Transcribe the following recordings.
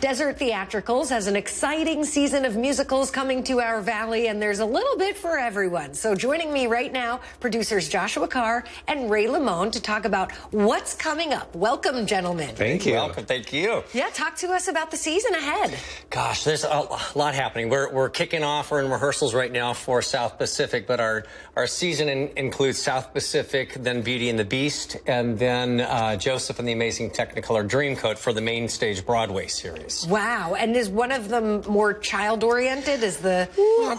Desert Theatricals has an exciting season of musicals coming to our valley, and there's a little bit for everyone. So joining me right now, producers Joshua Carr and Ray Lamone to talk about what's coming up. Welcome, gentlemen. Thank you. Welcome. Thank you. Yeah, talk to us about the season ahead. Gosh, there's a lot happening. We're kicking off. We're in rehearsals right now for South Pacific, but our season includes South Pacific, then Beauty and the Beast, and then Joseph and the Amazing Technicolor Dreamcoat for the main stage Broadway series. Wow. And is one of them more child-oriented? Is the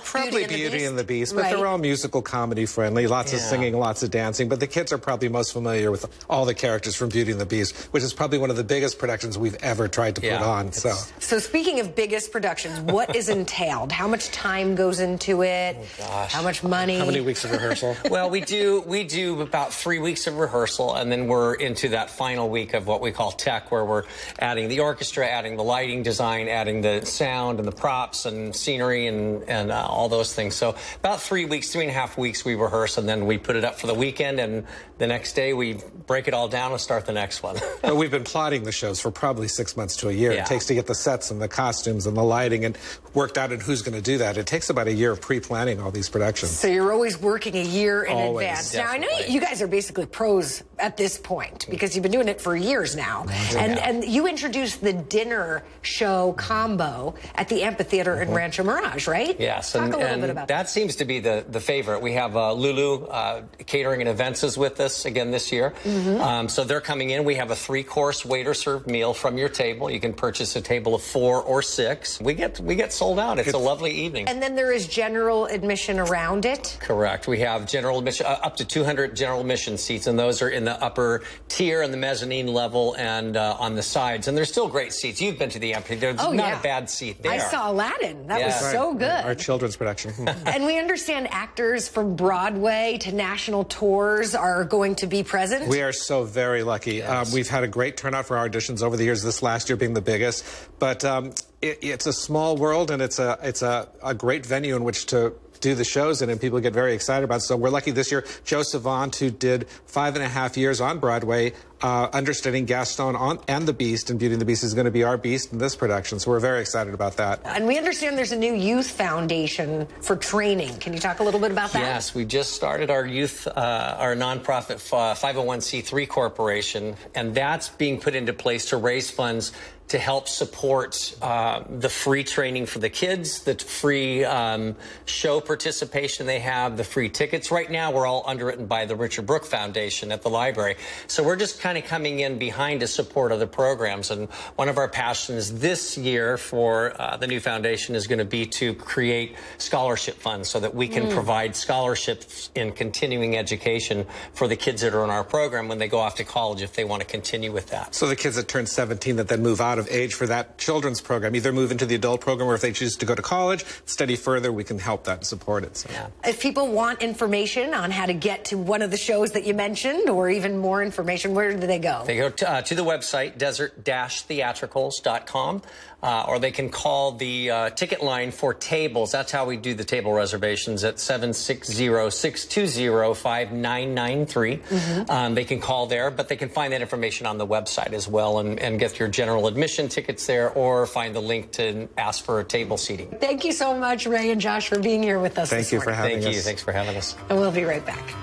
probably Beauty and the Beast, but right. they're all musical comedy friendly. Lots of singing, lots of dancing. But the kids are probably most familiar with all the characters from Beauty and the Beast, which is probably one of the biggest productions we've ever tried to put on. So speaking of biggest productions, what is entailed? How much time goes into it? Oh, gosh. How much money? How many weeks of rehearsal? Well, we do about 3 weeks of rehearsal, and then we're into that final week of what we call tech, where we're adding the orchestra, adding the lighting design, adding the sound and the props and scenery and all those things. So about 3 weeks, 3.5 weeks we rehearse, and then we put it up for the weekend, and the next day we break it all down and start the next one. But we've been plotting the shows for probably 6 months to a year. Yeah. It takes to get the sets and the costumes and the lighting and worked out and who's going to do that. It takes about a year of pre-planning all these productions. So you're always working a year in advance. Definitely. Now, I know you guys are basically pros at this point because you've been doing it for years now. And you introduced the dinner show combo at the amphitheater in Rancho Mirage, right? Yes, Talk a little bit about that seems to be the favorite. We have Lulu Catering and Events is with us again this year. So they're coming in. We have a 3-course waiter-served meal from your table. You can purchase a table of 4 or 6. We get sold out. It's a lovely evening. And then there is general admission around it? Correct. We have general admission, up to 200 general admission seats, and those are in the upper tier and the mezzanine level and on the sides. And they're still great seats. You've been to the amphitheater. There's not a bad seat there. I saw Aladdin. That was so good. Our children's production. And we understand actors from Broadway to national tours are going to be present. We are so very lucky. Yes. We've had a great turnout for our auditions over the years, this last year being the biggest. But it's a small world, and it's a great venue in which to do the shows in, and people get very excited about it. So we're lucky this year. Joe Savant, who did 5.5 years on Broadway, understudying Gaston and the Beast, and Beauty and the Beast is going to be our Beast in this production. So we're very excited about that. And we understand there's a new youth foundation for training. Can you talk a little bit about that? Yes, we just started our youth, our nonprofit 501c3 corporation, and that's being put into place to raise funds to help support the free training for the kids, the free show participation they have, the free tickets. Right now, we're all underwritten by the Richard Brooke Foundation at the library. So we're just kind of coming in behind to support other programs. And one of our passions this year for the new foundation is going to be to create scholarship funds so that we can provide scholarships in continuing education for the kids that are in our program when they go off to college if they want to continue with that. So the kids that turn 17 that then move out of age for that children's program either move into the adult program, or if they choose to go to college, study further, we can help that and support it. So. Yeah. If people want information on how to get to one of the shows that you mentioned, or even more information, where do they go? They go to the website, desert-theatricals.com, or they can call the ticket line for tables. That's how we do the table reservations at 760-620-5993. They can call there, but they can find that information on the website as well and get your general admission tickets there, or find the link to ask for a table seating. Thank you so much, Ray and Josh, for being here with us this morning. Thank you for having us. Thank you. Thanks for having us. And we'll be right back.